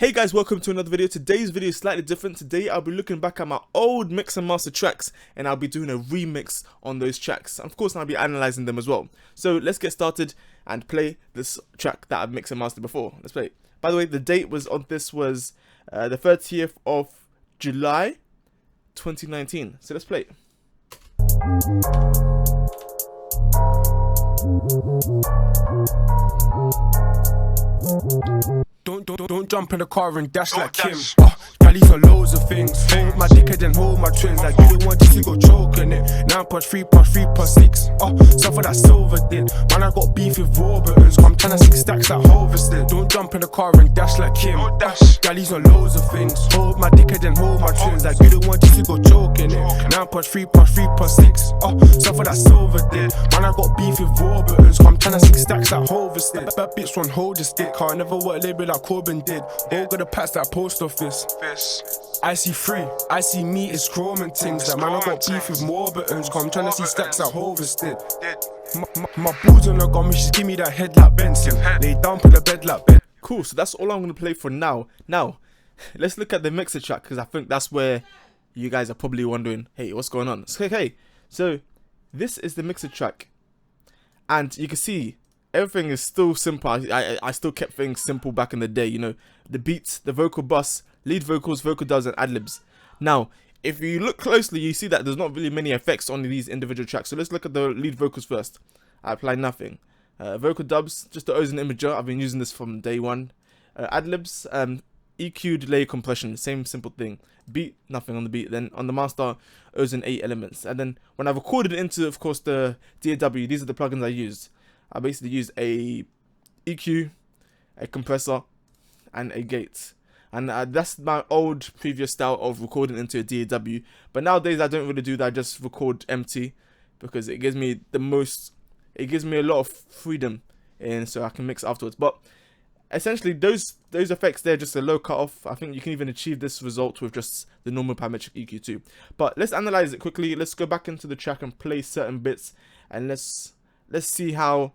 Hey guys, welcome to another video. Today's video is slightly different. Today I'll be looking back at my old mix and master tracks and I'll be doing a remix on those tracks. And of course I'll be analysing them as well. So let's get started and play this track that I've mixed and mastered before. Let's play it. By the way, the date was on this was the 30th of July 2019. So let's play it. Don't jump in the car and dash like Kim. Gallies on loads of things. Hold my dick and then hold my twins. Like you don't want to see go choke in it. 9+3+3+6. Stuff that Silver did. Man, I got beef with Warburtons. I'm trying to 6 stacks that harvested. Don't jump in the car and dash like Kim. Gallies on loads of things. Hold my dick and then hold my twins. Like you don't want to see go choke in it. 9+3+3+6. Stuff that Silver did. Man, I got beef with Warburtons. I'm trying to 6 stacks that harvested. That bitch one hold the stick. I never work label like Corbin did. All got the pats that post office. I see free, I see me, it's chrome things. That man, I got beef with Warburtons. I'm trying to see stacks that harvested. My balls on the gum, just give me that head like Benson. Lay down, put the bed like bed. Cool, so that's all I'm going to play for now. Now, let's look at the mixer track because I think that's where you guys are probably wondering, hey, what's going on? Okay, so this is the mixer track. And you can see everything is still simple. I still kept things simple back in the day, you know, the beats, the vocal bus, lead vocals, vocal dubs, and ad-libs. Now, if you look closely, you see that there's not really many effects on these individual tracks. So let's look at the lead vocals first. I apply nothing. Vocal dubs, just the O's and imager. I've been using this from day one. Ad-libs, EQ, delay, compression, same simple thing. Beat, nothing on the beat. Then on the master, O's and 8 elements. And then when I've recorded it into, of course, the DAW, these are the plugins I used. I basically use a EQ, a compressor, and a gate. And that's my old previous style of recording into a DAW. But nowadays I don't really do that. I just record empty because it gives me a lot of freedom, and so I can mix afterwards. But essentially those effects, they're just a low cutoff. I think you can even achieve this result with just the normal parametric EQ too. But let's analyze it quickly. Let's go back into the track and play certain bits, and let's see how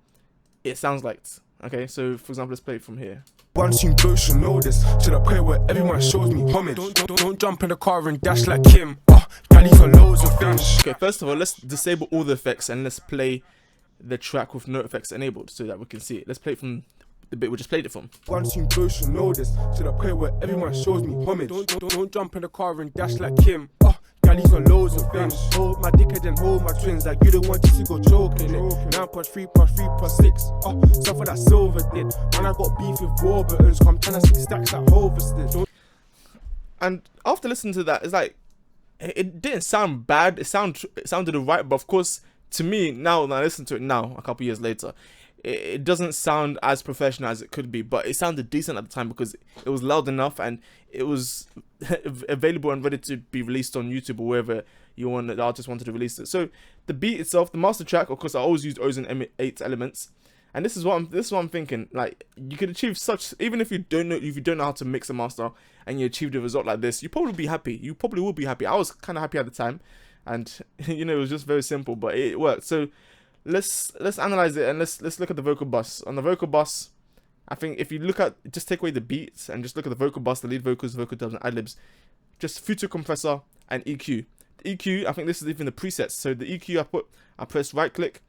it sounds like. Okay, so for example, let's play it from here. One team blow should know this. To the point where everyone shows me homage. Don't jump in the car and dash like Kim. Gallies on loads of things. Okay, first of all, let's disable all the effects and let's play the track with no effects enabled so that we can see it. Let's play it from the bit we just played it from. One team blow should know this. To the point where everyone shows me homage. Don't jump in the car and dash like Kim. Gallies on loads of things. Hold my dick and then hold my twins. Like you don't want to see go choking it. 9+3+3+6. Stuff that Silver did. Man, I got beef with Warburtons. I'm trying to 6 stacks that harvested. And after listening to that, it's like it didn't sound bad. It sounded alright, but of course, to me now, when I listen to it now, a couple years later, it doesn't sound as professional as it could be. But it sounded decent at the time because it was loud enough and it was available and ready to be released on YouTube or wherever the artist wanted to release it. So the beat itself, the master track, of course, I always use O's and 8 elements. And this is what I'm thinking. Like, you could achieve such, even if you don't know how to mix a master and you achieved a result like this, you probably be happy. You probably will be happy. I was kind of happy at the time, and you know, it was just very simple, but it worked. So let's analyze it and let's look at the vocal bus. On the vocal bus, I think if you just take away the beats and just look at the vocal bus, the lead vocals, vocal dubs, and ad-libs, just future compressor and EQ. The EQ, I think this is even the presets. So the EQ I press right click,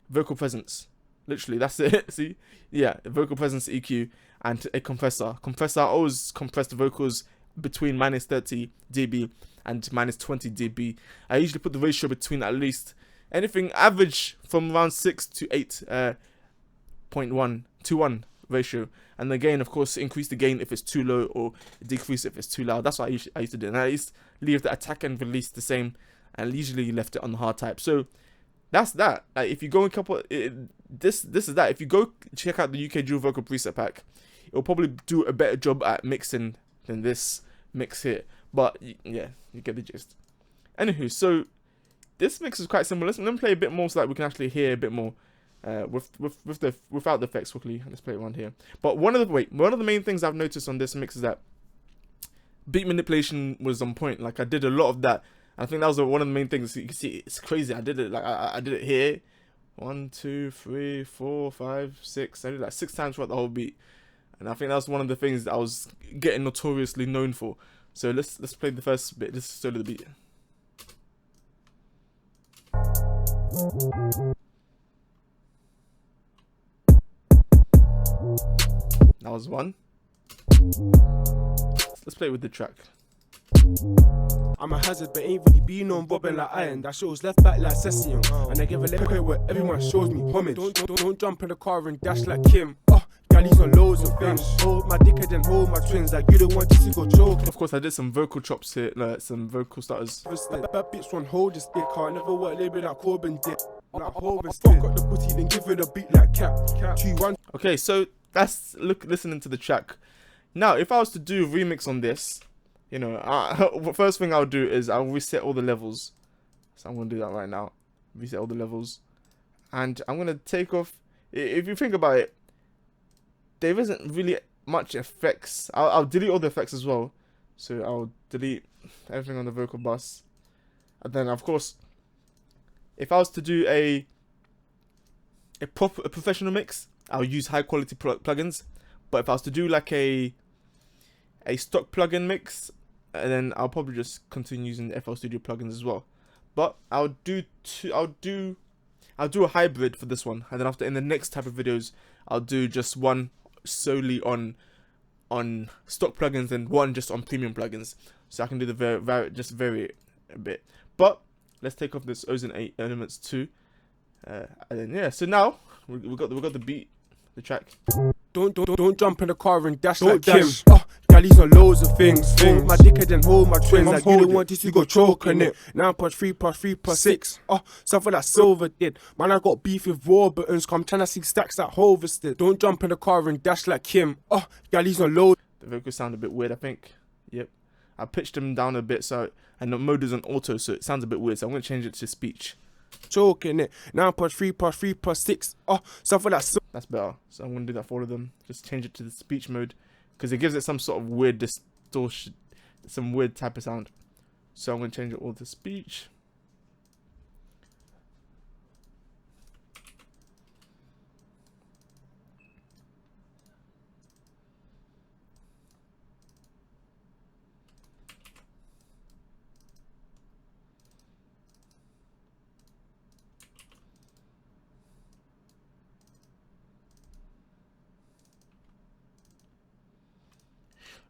vocal presence. Literally, that's it. See? Yeah, vocal presence, EQ, and a compressor. Compressor, I always compress the vocals between -30 dB and -20 dB. I usually put the ratio between at least anything average from around 6 to 8.1 to 1 ratio. And the gain, of course, increase the gain if it's too low or decrease if it's too loud. That's what I used to do. And I used to leave the attack and release the same, and usually left it on the hard type. So that's that. Like, if you go this is that. If you go check out the UK Dual Vocal Preset Pack, it'll probably do a better job at mixing than this mix here. But yeah, you get the gist. Anywho, so this mix is quite simple. Let me play a bit more so that we can actually hear a bit more without the effects quickly. Let's play it around here. But one of the main things I've noticed on this mix is that beat manipulation was on point. Like, I did a lot of that. I think that was one of the main things. You can see it's crazy. I did it like I did it here. 1, 2, 3, 4, 5, 6. I did like 6 times throughout the whole beat. and I think that's one of the things that I was getting notoriously known for. So let's play the first bit, just solo the beat. That was one. Let's play with the track. I'm a hazard, but ain't really been on bobbing like iron. That shows left back like Censor, and I give a leg where everyone shows me homage. Don't jump in the car and dash like Kim. Gallies on loads of things. Hold my dickhead and hold my twins like you don't want to go choke. Of course, I did some vocal chops here, like some vocal starters. That bitch one hold this dick. I never work label like Corbin did. Like Corbin fuck up the booty, then give it a beat like Cap. 2-1. Okay, so that's listening to the track. Now, if I was to do a remix on this, you know, first thing I'll do is I'll reset all the levels. So I'm gonna do that right now. Reset all the levels, and I'm gonna take off. If you think about it, there isn't really much effects. I'll delete all the effects as well. So I'll delete everything on the vocal bus, and then of course, if I was to do a professional mix, I'll use high quality plugins. But if I was to do like a stock plugin mix, and then I'll probably just continue using the FL Studio plugins as well. But I'll do a hybrid for this one, and then after in the next type of videos, I'll do just one solely on stock plugins and one just on premium plugins, so I can do the vary a bit. But let's take off this Ozone 8 Elements 2, and then yeah. So now we got the beat, the track. Don't jump in the car and dash like Kim. Gallies on loads of things. Hold my dickhead and hold my twins like you don't want this, you go choke on it. 9+3+3+6. Something that Silver did. Man, I got beef with raw buttons. Come trying to see stacks that Hovisted. Don't jump in the car and dash like Kim. Gallies on loads. The vocals sound a bit weird, I think. Yep. I pitched them down a bit, so, and the mode is on auto, so it sounds a bit weird. So I'm gonna change it to speech. Choking it. 9+3+3+6. Something that's better. So I'm gonna do that for all of them. Just change it to the speech mode, because it gives it some sort of weird distortion, some weird type of sound. So I'm gonna change it all to speech.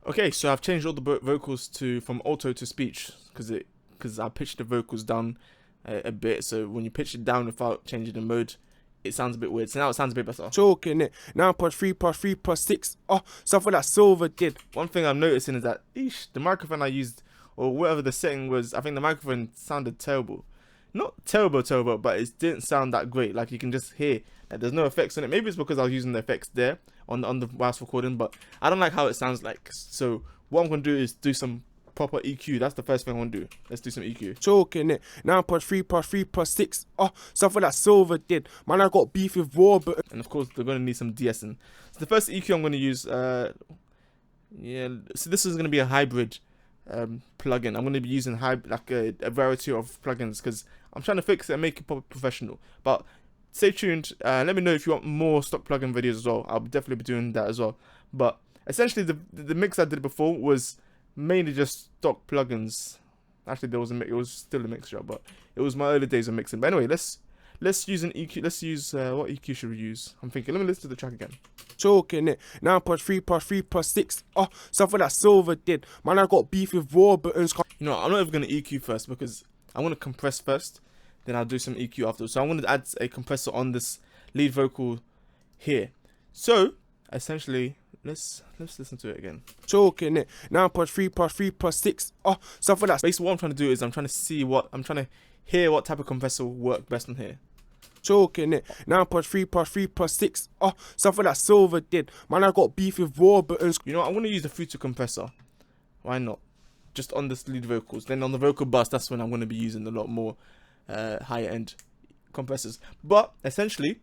Okay, so I've changed all the vocals from auto to speech, because I pitched the vocals down a bit. So when you pitch it down without changing the mode, it sounds a bit weird. So now it sounds a bit better. Choking it. 9+3+3+6. Something that Silver did. One thing I'm noticing is that the microphone I used, or whatever the setting was, I think the microphone sounded terrible. Not terrible, but it didn't sound that great. Like you can just hear that there's no effects on it. Maybe it's because I was using the effects there on the whilst recording, but I don't like how it sounds like. So what I'm gonna do is do some proper EQ. That's the first thing I want to do. Let's do some EQ. Choking it. 9+3+3+6. Something that Silver did. Man, I got beef with raw, but and of course they're gonna need some de-essing. So the first EQ I'm gonna use, yeah. So this is gonna be a hybrid plugin. I'm gonna be using a variety of plugins because I'm trying to fix it and make it proper professional. But stay tuned. Let me know if you want more stock plugin videos as well. I'll definitely be doing that as well. But essentially, the mix I did before was mainly just stock plugins. Actually, it was still a mixture, but it was my early days of mixing. But anyway, let's use an EQ. Let's use what EQ should we use? I'm thinking. Let me listen to the track again. Choking it. 9+3+3+6. Something that Silver did. Man, I got beef with raw buttons. You know, I'm not even gonna EQ first because I want to compress first. Then I'll do some EQ afterwards. So I'm going to add a compressor on this lead vocal here. So essentially, let's listen to it again. Choking it. 9+3+3+6. Something that's basically what I'm trying to do is I'm trying to hear what type of compressor will work best on here. Choking it. 9+3+3+6. Something that Silver did. Man, I got beef with raw buttons. You know, I'm going to use the future compressor. Why not? Just on this lead vocals. Then on the vocal bus, that's when I'm going to be using a lot more higher end compressors. But essentially,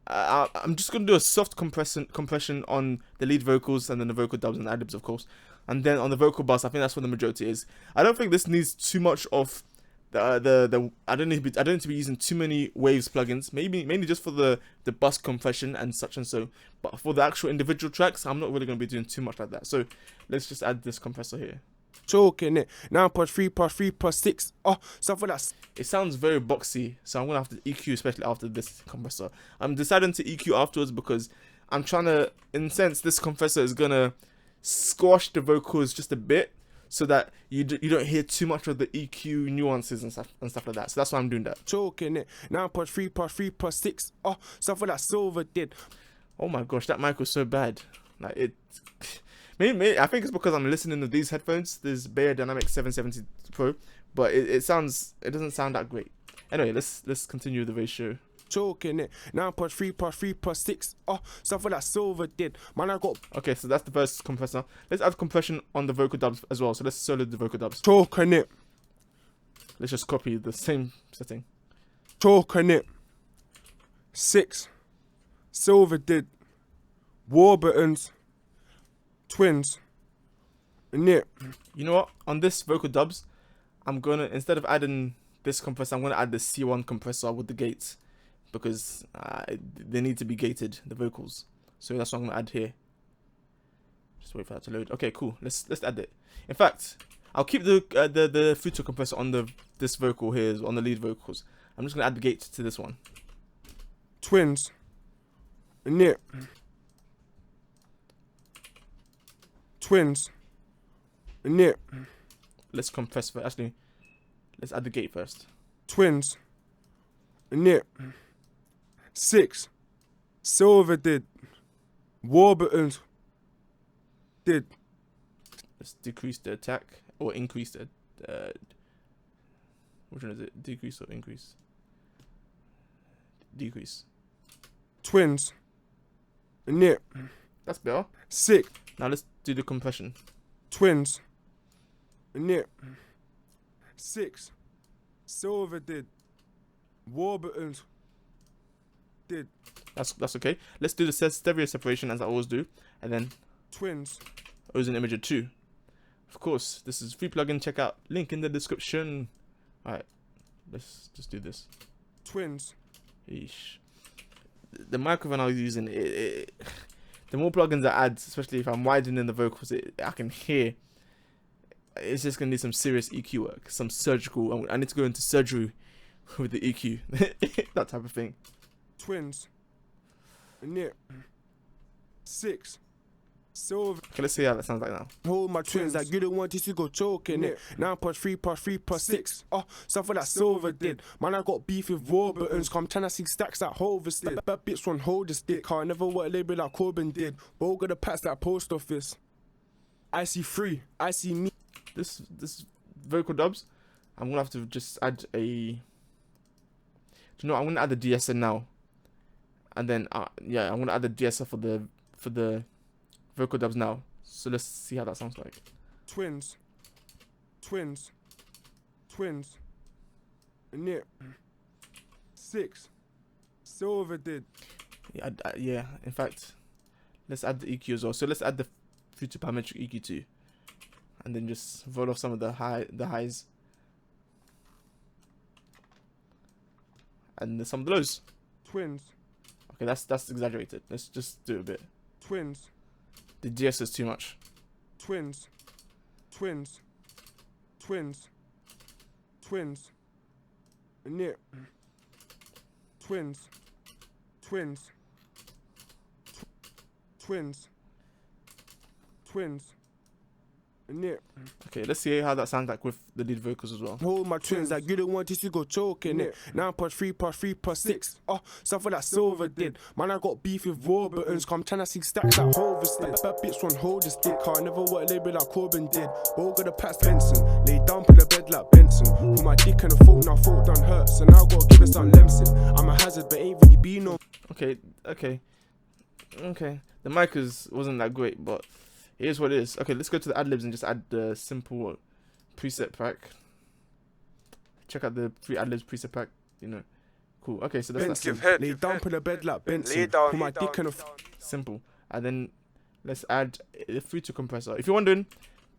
I'm just going to do a soft compression on the lead vocals and then the vocal dubs and ad-libs, of course. And then on the vocal bus, I think that's where the majority is. I don't think this needs too much of I don't need to be using too many waves plugins. Mainly just for the bus compression and such and so. But for the actual individual tracks, I'm not really gonna be doing too much like that. So let's just add this compressor here. Choking it. 9+3+3+6. Oh, something that's. It sounds very boxy, so I'm gonna have to EQ, especially after this compressor. I'm deciding to EQ afterwards because I'm trying to, in a sense, this compressor is gonna squash the vocals just a bit, so that you don't hear too much of the EQ nuances and stuff like that. So that's why I'm doing that. Choking it. 9+3+3+6. Oh, something that Silver did. Oh my gosh, that mic was so bad. Like it. Maybe I think it's because I'm listening to these headphones, this Bayer Dynamic 770 Pro, but it doesn't sound that great. Anyway, let's continue the ratio. Choking it. 9+3+3+6. Oh, something that Silver did. Man, I got. Okay, so that's the first compressor. Let's add compression on the vocal dubs as well. So let's solo the vocal dubs. Choking it. Let's just copy the same setting. Choking it. 6. Silver did. Warburton's. Twins. Nip. You know what? On this vocal dubs, I'm gonna, instead of adding this compressor, I'm gonna add the C1 compressor with the gates, because they need to be gated, the vocals. So that's what I'm gonna add here. Just wait for that to load. Okay, cool. Let's add it. In fact, I'll keep the future compressor on this vocal here, on the lead vocals. I'm just gonna add the gate to this one. Twins. Nip. Twins. Nip. Let's compress first. Actually, let's add the gate first. Twins. Nip. 6. Silver did. Warburton's did. Let's decrease the attack or increase the. Which one is it? Decrease or increase? Decrease. Twins. Nip. That's better. 6. Now let's do the compression. Twins. Nip. 6. Silver did. Warburton's did. That's okay. Let's do the stereo separation as I always do, and then Twins. Ozone Imager 2. Of course, this is free plugin. Check out link in the description. All right, let's just do this. Twins. Eesh. The microphone I was using, the more plugins I add, especially if I'm widening the vocals, I can hear. It's just gonna need some serious EQ work, some surgical. I need to go into surgery with the EQ, that type of thing. Twins. Nip. 6. Silver. Okay, let's see how that sounds like now. Hold my twins like you don't want this to go choking it. 9+3+3+6. Oh, something that Silver did. Man, I got beef with Warburton's. Come trying to see stacks that Hovers did. That bitch won't hold the stick. I never work label like Corbin did. Both got the pats that post office. I see 3. I see me. This vocal dubs, I'm gonna have to just add a. Do you know? I'm gonna add the DSR now, and then yeah, I'm gonna add the DSR for the vocal dubs now. So let's see how that sounds like. Twins. Twins. Twins. Nip. 6. Silver did. Yeah, yeah. In fact, let's add the EQ as well. So let's add the future parametric EQ too, and then just vote off some of the highs, and some of the lows. Twins. Okay, that's exaggerated. Let's just do a bit. Twins. The DS is too much. Twins. Twins. Twins. Twins. Nip. Twins. Twins. Twins. Twins. Nip. Okay, let's see how that sounds like with the lead vocals as well. Hold my twins like you don't want this to go choking it. 9+3+3+6. Oh, something that Silver did. Man, I got beef with Warburton's. Come trying to see stacks that Hovers did. That bitch won't hold the stick. I never work label like Corbin did. Both got the pats Benson. Lay down on the bed like Benson. Put my dick in the phone, now thought done hurt. So now I gotta give it some Lemson. I'm a hazard, but ain't really be no. Okay. The mic wasn't that great, but it is what it is. Okay, let's go to the ad-libs and just add the simple preset pack. Check out the ad-libs preset pack. You know, cool. Okay, so that's Lay down on the bed like Benson. Put my dick in the simple. And then let's add the future compressor. If you're wondering,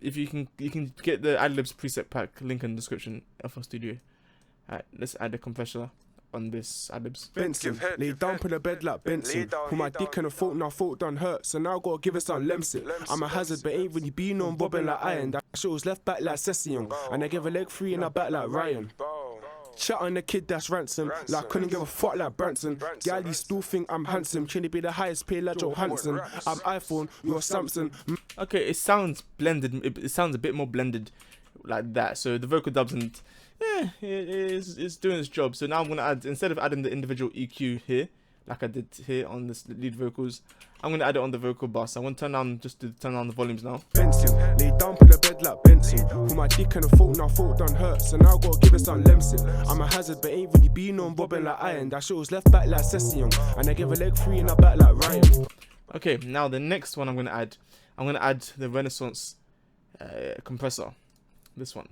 if you can get the ad-libs preset pack, link in the description. FL Studio. Alright, let's add a compressor on this Ad-libs. Benson, lay down on the bed like Benson. Put my dick in a fault, now fault done hurt. So now gotta give it some Lemsip. I'm a hazard, but ain't really been on bobbing like iron. That shit was left back like Censor. And I give a leg free and I back like Ryan. Chat on the kid that's ransom. Like couldn't give a fuck like Branson. Galley still think I'm handsome. Trying to be the highest paid like Johansson. I'm iPhone, you're Samsung. Okay, it sounds blended. It sounds a bit more blended like that. So the vocal dubs and it's doing its job. So now I'm gonna add, instead of adding the individual EQ here, like I did here on this lead vocals, I'm gonna add it on the vocal bus. I want to turn down, just to turn down the volumes now. Benson, lay down on the bed like Benson. Put my dick in a fault, now fault done hurt. So now gotta give it some Lemsip. I'm a hazard, but ain't really been on bobbing like iron. That shit was left back like Censor. And I give a leg free and I back like Ryan. Okay, now the next one I'm gonna add the Renaissance compressor. This one.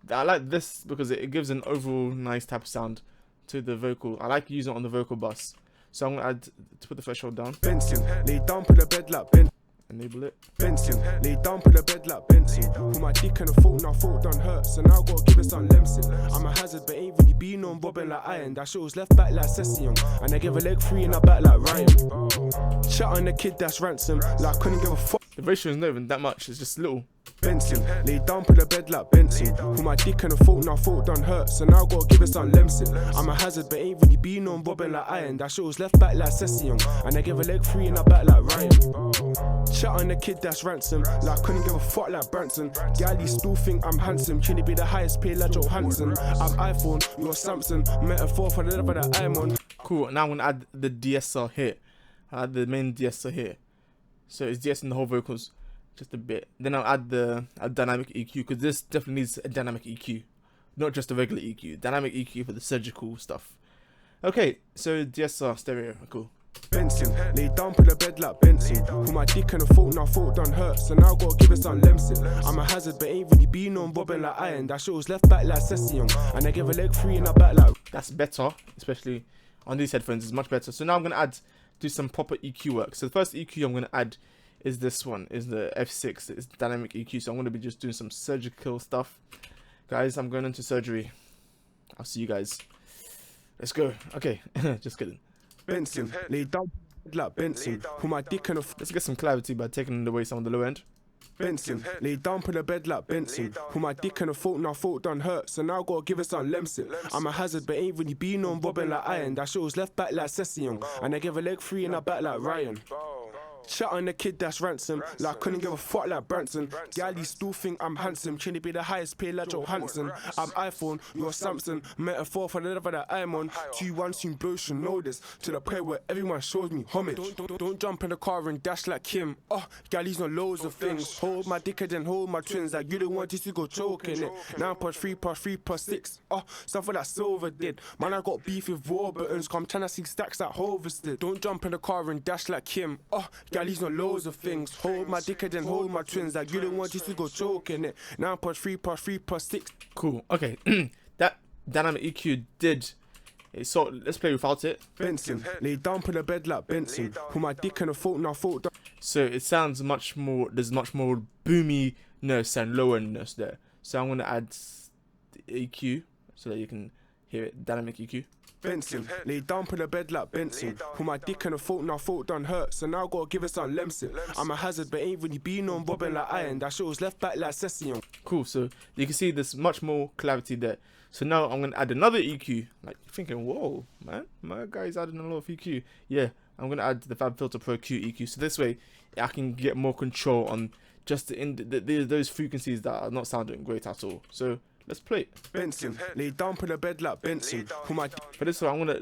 I like this because it gives an overall nice type of sound to the vocal. I like using it on the vocal bus. So I'm gonna add, to put the threshold down. Benson, lay down on the bed like Benson. Enable it. Benson, lay down on the bed like Benson. Put my dick in a fault, now fault done hurt. So now gotta give it some Lemsip. I'm a hazard, but ain't really been on bobbing like iron. That shit was left back like Censor. And I give a leg free and I back like Ryan. Chat on the kid that's ransom. Like couldn't give a fuck. The ratio is not even that much, it's just little. Benson, lay down on the bed like Benson. Put my dick in a fault, now fault done hurt. So now gotta give it some Lemsip. I'm a hazard, but ain't really been on bobbing like iron. That shit was left back like Censor. And I give a leg free and I back like Ryan. Chat on the kid that's ransom. Like couldn't give a fuck like Branson. Galley still think I'm handsome. Trying to be the highest paid like Johansson. I'm iPhone, you're Samsung. Metaphor for the level that I'm on. Cool, now I'm gonna add the de-esser here. I add the main de-esser here. So it's de-essing the whole vocals just a bit. Then I'll add the dynamic EQ, because this definitely needs a dynamic EQ, not just a regular EQ. Dynamic EQ for the surgical stuff. Okay, so de-esser stereo, cool. Benson, lay down on the bed like Benson. Put my dick in a fault, now fault done hurt. So now gotta give it some Lemsip. I'm a hazard, but ain't really been on bobbing like iron. That shit was left back like Censor. And I give a leg free and I back like. That's better, especially on these headphones. It's much better. So now I'm gonna do some proper EQ work. So the first EQ I'm gonna add is this one, is the F6. It's dynamic EQ. So I'm gonna be just doing some surgical stuff. Guys, I'm going into surgery. I'll see you guys. Let's go. Okay, just kidding. Benson, lay down like Benson. Put my dick in a. Let's get some clarity by taking away some of the low end. Benson, lay down on the bed like Benson. Put my dick in a fault, now fault done hurt. So now gotta give it some Lemsip. I'm a hazard, but ain't really been on bobbing like iron. That shit was left back like Censor. And I give a leg free and I back like Ryan. Chat on the kid that's ransom. Like couldn't give a fuck like Branson. Galley still think I'm handsome. Trying to be the highest paid like Johansson. I'm iPhone, you're Samsung. Metaphor for the level that I'm on. 2-1 soon blow should know this. To the point where everyone shows me homage. Don't jump in the car and dash like him. Oh, Galley's on loads of things. Hold my dick and then hold my twins. Like you don't want this to go choking it. 9+3+3+6. Oh, something that Silver did. Man, I got beef with Warburtons. Come trying to see stacks that Hovers did. Don't jump in the car and dash like him. Oh, Galley's on loads of things. Hold my dick and then hold my twins. Like you don't want this to go choking it. 9+3+3+6. Cool. Okay. That dynamic EQ did. So let's play without it. Benson, lay down on the bed like Benson. Put my dick in a fault, now fault done. So it sounds much more. There's much more boominess and lowerness there. So I'm gonna add the EQ so that you can hear it. Dynamic EQ. Benson, lay down on the bed like Benson. Put my dick in a fault, now fault done hurt. So now gotta give it some Lemsip. I'm a hazard, but ain't really been on bobbing like iron. That shit was left back like Censor. Cool, so you can see there's much more clarity there. So now I'm gonna add another EQ. Like you're thinking, whoa, man, my guy's adding a lot of EQ. Yeah, I'm gonna add the FabFilter Pro Q EQ. So this way I can get more control on just those frequencies that are not sounding great at all. So let's play it. Benson, lay down on the bed like Benson. Put my For this one, I'm gonna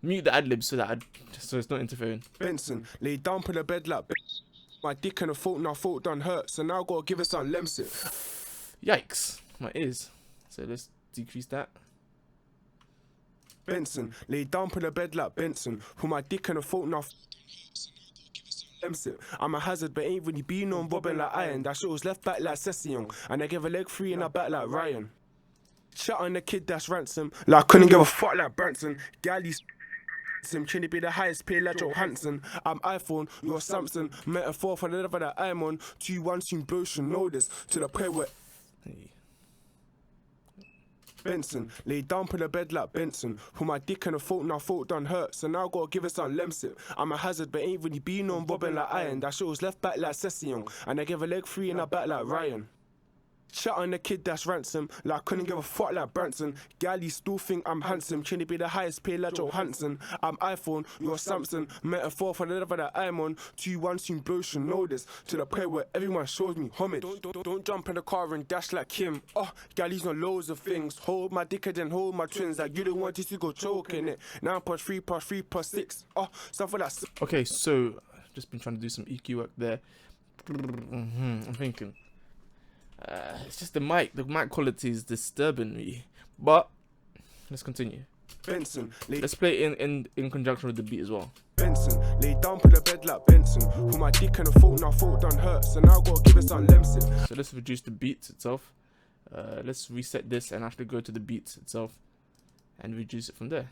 mute the ad-libs so it's not interfering. Benson, lay down on the bed like Benson. My dick in a fault, now fault done hurt. So now gotta give it some Lemsip. Yikes, my ears. So let's decrease that. Benson, lay down on the bed like Benson. Put my dick in a fault, now. I'm a hazard, but ain't really been on bobbing like iron. That shit was left back like Censor. And I give a leg free and I back like Ryan. Chat on the kid that's ransom. Like couldn't give a fuck like Branson. Galley's trying to be the highest paid like Johansson. I'm iPhone, you're Samsung. Metaphor for the level that I'm on. 2-1 soon blow should know this. To the point where. Benson, lay down on the bed like Benson. Put my dick in a fault, now fault done hurt. So now gotta give it some lemsip. I'm a hazard, but ain't really been on bobbing like iron. That shit was left back like Session. And I give a leg free and I back like Ryan. Chat on the kid that's ransom, like I couldn't give a fuck like Branson. Galley still think I'm handsome, trying to be the highest paid like Johansson. I'm iPhone, you're Samsung, metaphor for the level that I'm on. 2-1 soon blow should know this, to the point where everyone shows me homage. Don't jump in the car and dash like him. Oh, Galley's on loads of things. Hold my dick and then hold my twins, like you don't want to go choking it. 9+3+3+6. Oh, stuff for that. Okay, so just been trying to do some EQ work there. I'm thinking. It's just the mic quality is disturbing me, but let's continue. Benson, let's play it in conjunction with the beat as well. Benson, lay down on the bed like Benson. Put my dick in a fault, now fault done hurt. So now gotta give it some lemsip. So let's reduce the beat itself. Let's reset this and actually go to the beat itself and reduce it from there.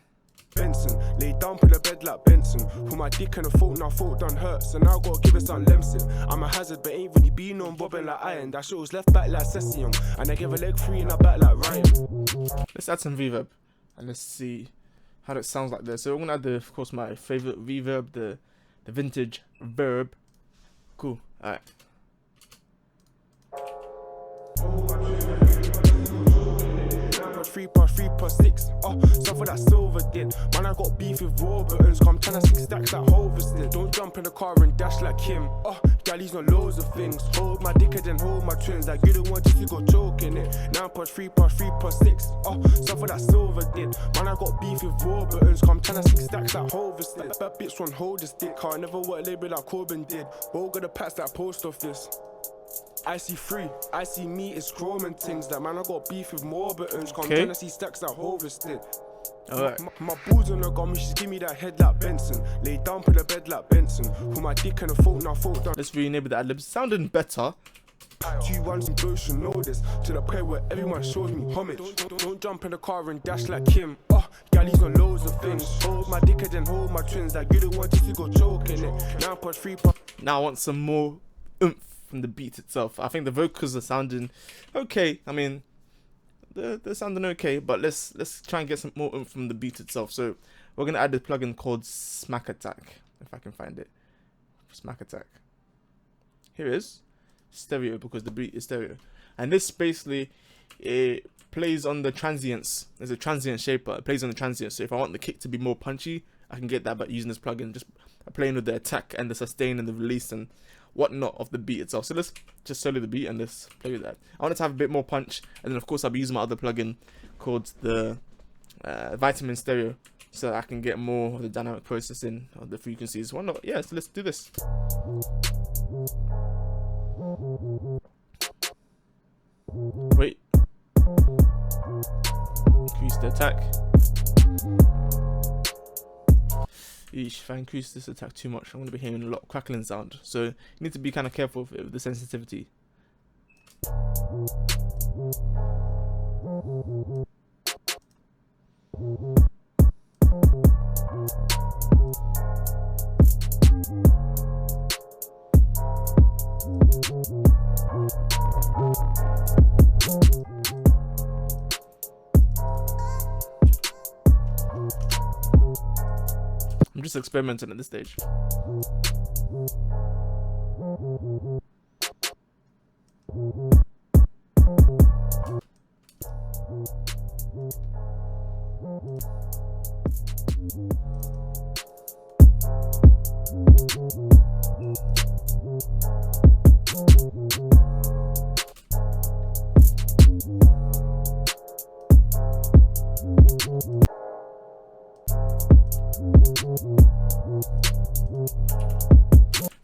Benson, lay down on the bed like Benson. Put my dick in a fault, now fault done hurt. So now gotta give it some lemsip. I'm a hazard, but ain't really been on bobbing like iron. That shit was left back like Session. And I give a leg free and I back like Ryan. Let's add some reverb and let's see how that sounds like there. So I'm gonna add of course my favorite reverb, the vintage verb. Cool. Alright. 3+3+6. Oh, stuff for that silver did. Man, I got beef with raw buttons. Come trying to 6 stacks that harvested. Don't jump in the car and dash like him. Oh, Galley's on loads of things. Hold my dick and then hold my twins. Like you don't want to go choking it. 9+3+3+6. Oh, stuff for that silver did. Man, I got beef with raw buttons. Come trying to 6 stacks that harvested. That bitch won't hold the stick. I never work label like Corbin did. Bo got the pats that post office. I see free, I see me, it's chrome and things. That man, I got beef with more buttons. Come trying to see stacks that harvested. Alright. My balls on the gum, she give me that head like Benson. Lay down on the bed like Benson. Put my dick in a fault, now fault done. Let's rename the Ad-libs. Sounding better. 2-1 and blow should know this, to the point where everyone shows me homage. Don't jump in the car and dash like him. Oh, Galley's on loads of things. Hold my dick and then hold my twins. Like you don't want to go choking it. 9+3+. Now I want some more oomph from the beat itself. I think the vocals are sounding okay. I mean, they're sounding okay, but let's try and get some more oomph from the beat itself. So we're gonna add a plugin called Smack Attack, if I can find it. Smack Attack. Here it is. Stereo, because the beat is stereo, and this basically it plays on the transients. There's a transient shaper. It plays on the transients. So if I want the kick to be more punchy, I can get that by using this plugin, just playing with the attack and the sustain and the release and whatnot of the beat itself. So let's just solo the beat and let's play with that. I want it to have a bit more punch, and then of course I'll be using my other plugin called the Vitamin Stereo, so I can get more of the dynamic processing of the frequencies. Why not? Yeah, so let's do this. Wait. Increase the attack. If I increase this attack too much, I'm going to be hearing a lot of crackling sound. So you need to be kind of careful with the sensitivity. I'm just experimenting at this stage.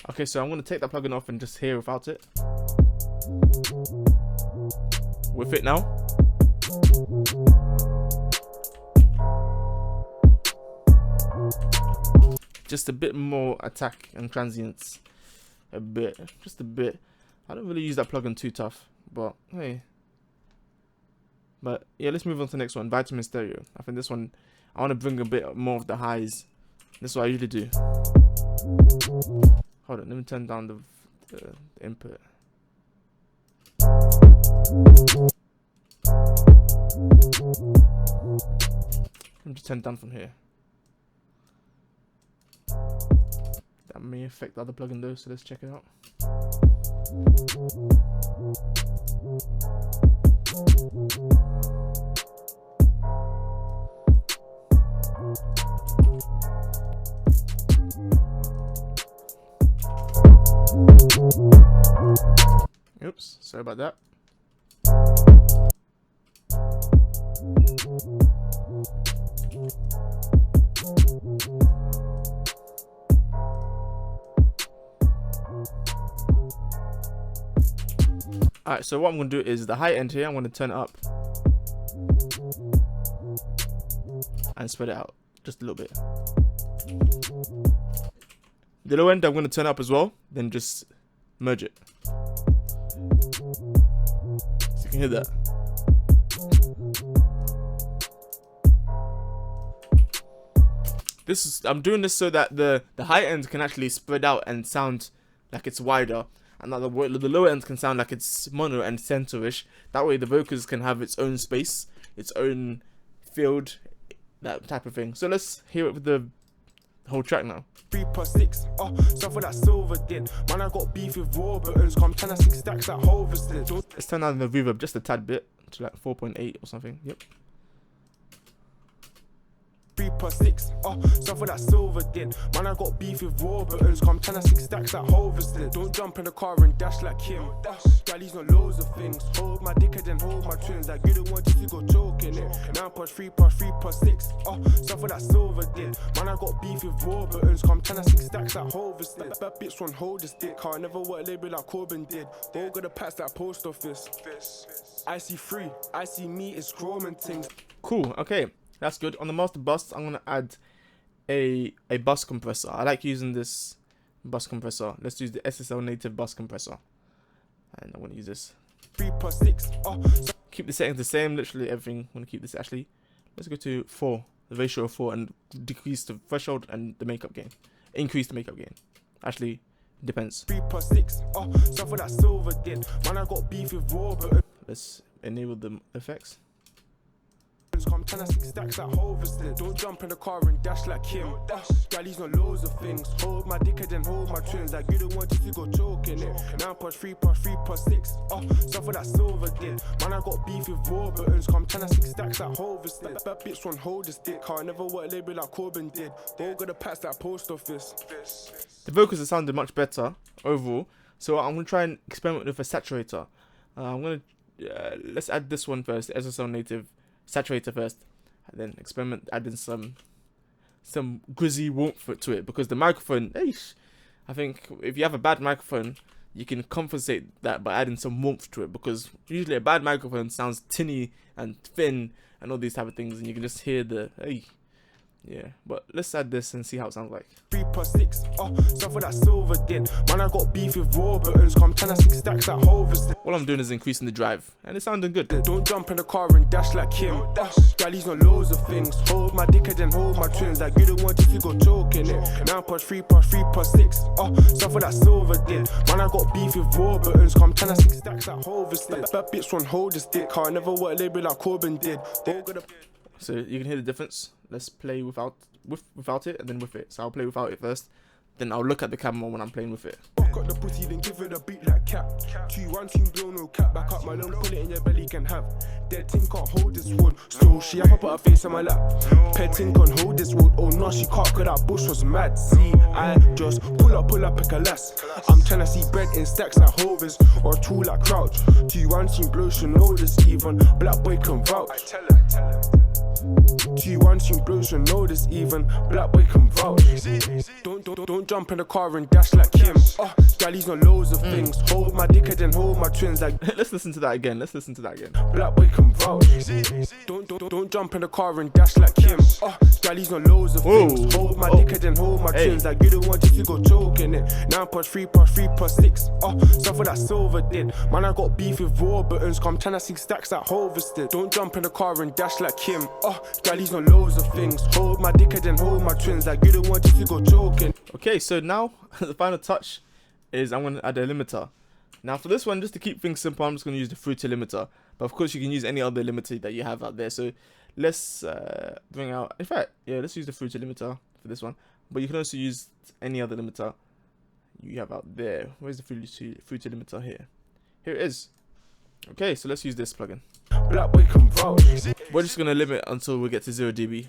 Okay, so I'm going to take that plugin off and just hear without it. With it now. Just a bit more attack and transients. A bit. Just a bit. I don't really use that plugin too tough, but hey. But yeah, let's move on to the next one. Vitamin Stereo. I think this one, I want to bring a bit more of the highs. This is what I usually do. Hold on, let me turn down the input. Let me just turn it down from here. That may affect the other plugin though, so let's check it out. Oops, sorry about that. Alright, so what I'm going to do is the high end here, I'm going to turn it up and spread it out just a little bit. The low end I'm going to turn up as well, then just merge it. So you can hear that. I'm doing this so that the high end can actually spread out and sound like it's wider, and that the lower end can sound like it's mono and center-ish. That way the vocals can have its own space, its own field, that type of thing. So let's hear it with the whole track now. 3+6, stuff for that silver did. Man, I got beef with raw buttons, come trying to 6 stacks at harvested. Let's turn down the reverb just a tad bit to like 4.8 or something. Yep. 3+6, stuff for that silver did. Man, I got beef with raw buttons, come trying to 6 stacks at harvested. Don't jump in the car and dash like him. Galleys on loads of things. Hold my dickhead and hold my twins. Like you don't want to go choking it. 9+3+3+6, stuff for that silver did. Man, I got beef with raw buttons, come trying to 6 stacks at harvested. That bitch won't hold this dick. I never work label like Corbin did. All got to pass that post office. I see free, I see me, it's chroming things. Cool, okay. That's good. On the master bus, I'm going to add a bus compressor. I like using this bus compressor. Let's use the SSL native bus compressor. And I'm going to use this. 3+6, keep the settings the same, literally everything. I'm going to keep this actually. Let's go to 4, the ratio of 4, and decrease the threshold and the makeup gain. Increase the makeup gain. Actually, it depends. 3+6, stuff for that silver did. Man, I got beef with raw buttons. Let's enable the effects. Come 10 6 stacks at harvested. Don't jump in the car and dash like him. Galleys on loads of things. Hold my dickhead and hold my twins. Like you don't want to go choking it. 9+3+3+6, stuff for that silver did. Man, I got beef with raw buttons. Come 10 6 stacks at harvested. That bitch won't hold this dick. I never work label like Corbin did. All got to pass that post office. The vocals are sounding much better overall. So I'm going to try and experiment with a saturator. I'm going to let's add this one first, the SSL native saturator first, and then experiment adding some grizzy warmth to it, because the microphone, eesh, I think if you have a bad microphone, you can compensate that by adding some warmth to it, because usually a bad microphone sounds tinny and thin and all these type of things, and you can just hear the yeah. But let's add this and see how it sounds like. 3+6, stuff for that silver did. Man, I got beef with raw buttons, come 10 6 stacks at harvested. All I'm doing is increasing the drive, and it's sounding good. Don't jump in the car and dash like him. Galleys on loads of things. Hold my dickhead and hold my twins. Like you don't want to go choking it. 9+3+3+6, stuff for that silver did. Man, I got beef with raw buttons, come 10 6 stacks at harvested. That bitch won't hold this dick. I never work label like Corbin did. So you can hear the difference. Let's play without it and then with it. So I'll play without it first, then I'll look at the camera when I'm playing with it. Got the pussy, then give it a beat like cap. 2-1 team blow, no cap. Back up my loan, put it in your belly, can have. Dead ting can't hold this wood. Still, she have put her face on my lap. Pet ting can't hold this wood. Oh no, she can't, cause that bush was mad. See, I just pull up, pick a lass. I'm trying to see bread in stacks like Hovers or 2 like Crouch. 2-1 team blow, she know this even. Black boy can vouch. I tell her. 2-1 team blow, she know this even. Black boy can vouch. Don't jump in the car and dash like him. Galleys on loads of things. Hold my dickhead and hold my twins. Like let's listen to that again. Black boy can vouch. Don't jump in the car and dash like him. Galleys on loads of things. Hold my dickhead and hold my twins. Like you don't want to go choking it. 9+3+3+6, stuff for that silver did. Man, I got beef with raw buttons. Come 10 6 stacks at harvested. Don't jump in the car and dash like him. Galleys on loads of things. Hold my dickhead and hold my twins. Like you don't want to go choking. Okay, so now the final touch is I'm going to add a limiter. Now for this one, just to keep things simple, I'm just going to use the fruity limiter. But of course, you can use any other limiter that you have out there. So let's bring out, in fact, yeah, let's use the fruity limiter for this one. But you can also use any other limiter you have out there. Where's the fruity limiter here? Here it is. Okay, so let's use this plugin. We're just going to limit until we get to 0 dB.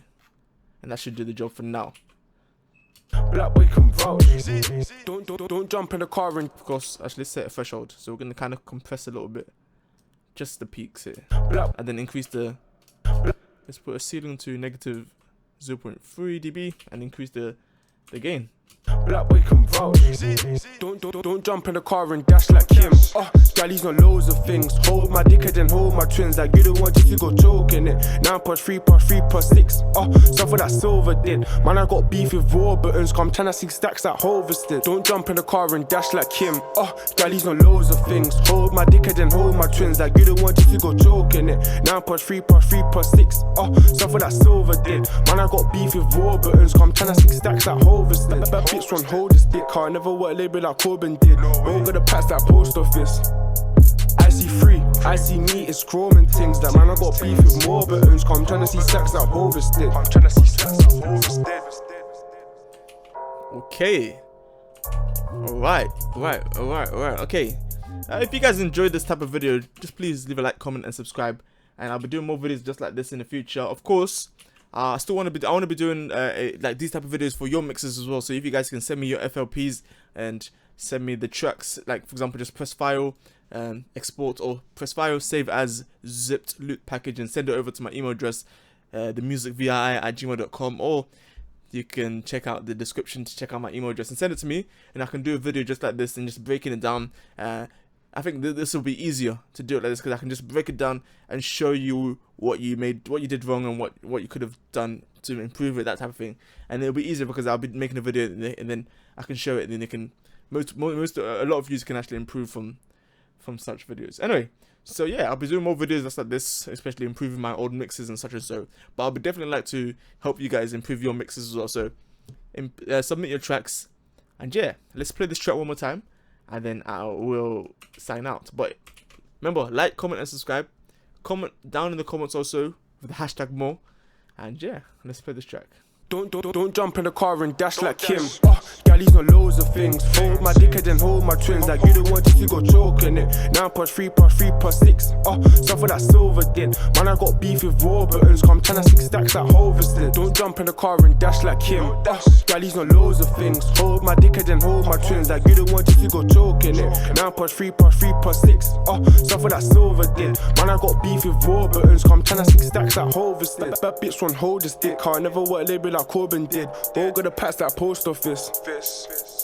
And that should do the job for now. Black boy can vouch. Don't jump in the car and of course, actually let's set a threshold. So we're gonna kind of compress a little bit, just the peaks here, and then increase the. Let's put a ceiling to negative 0.3 dB and increase the gain. Black boy can vouch. Don't jump in the car and dash like him. Gallies on loads of things. Hold my dickhead and hold my twins. Like you don't want you to go choking it. 9+3+3+6. Stuff that Silver did. Man, I got beef with raw buttons. Come tryna see stacks that Hovisted. Don't jump in the car and dash like him. Gallies on loads of things. Hold my dickhead and hold my twins. Like you don't want you to go choking it. 9+3+3+6. Stuff that Silver did. Man, I got beef with raw buttons. Come tryna see stacks that Hovisted. That bitch from hold this dick. Car never work label like Corbin did. All got the packs that post office. I see free, I see me, it's chrome and things. That man, I got beef with more buttons. I'm trying to see stacks that Hovisted. I'm trying to see stacks that Hovisted. Okay. Alright. Okay. If you guys enjoyed this type of video, just please leave a like, comment, and subscribe. And I'll be doing more videos just like this in the future. Of course, I want to be doing like these type of videos for your mixes as well. So if you guys can send me your FLPs and send me the tracks, like for example, just press file, export, or press file, save as zipped loop package, and send it over to my email address, themusicvi@gmail.com, or you can check out the description to check out my email address and send it to me, and I can do a video just like this and just breaking it down. I think this will be easier to do it like this because I can just break it down and show you what you did wrong and what you could have done to improve it, that type of thing. And it'll be easier because I'll be making a video and then I can show it, and then you can a lot of views can actually improve from such videos. Anyway, so yeah, I'll be doing more videos just like this, especially improving my old mixes and such and so. But I'll be definitely like to help you guys improve your mixes as well. So submit your tracks, and yeah, let's play this track one more time, and then I will sign out. But remember, like, comment, and subscribe. Comment down in the comments also with the hashtag more. And yeah, let's play this track. Don't jump in the car and dash like him. Gallies on loads of things. Hold my dickhead and hold my twins. Like you don't want you to go choking it. 9+3+3+6. Stuff that Silver did. Man, I got beef with raw buttons. Come tryna see stacks that Hovisted. Don't jump in the car and dash like him. Gallies on loads of things. Hold my dickhead and hold my twins. Like you don't want you to go choking it. 9+3+3+6. Stuff that Silver did. Man, I got beef with raw buttons. Come tryna see stacks that Hovisted. That bitch from hold this dick. Car never work label like Corbin did. All got the packs that post office.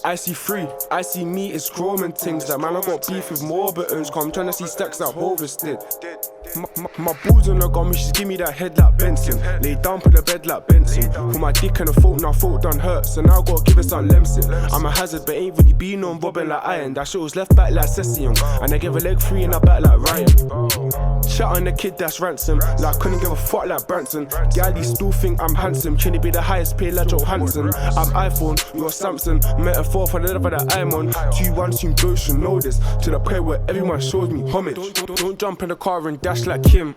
I see free, I see me, it's chrome and things. That man, I got beef with more buttons. Come trying to see stacks that Hovisted. My balls on the gum, she give me that head like Benson. Lay down for the bed like Benson. Put my dick in the fault, now fault done hurt. So now I gotta give it some Lemson. I'm a hazard, but ain't really been on bobbing like iron. That shit was left back like Session. And I give a leg free and I back like Ryan. Chat on the kid that's ransom. Like I couldn't give a fuck like Branson. Gally still think I'm handsome. Trying be the highest paid like Johansson. I'm iPhone, you're Samsung. Metaphor for the level that I'm on. 2-1 team girls should know this. To the point where everyone shows me homage. Don't jump in the car and dash like him.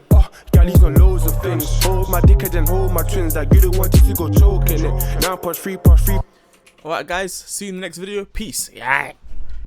Gallies on loads of things. Hold my dickhead and hold my twins. Like you don't want you to go choking it. 9+3+3. Alright guys, see you in the next video. Peace. Yeah.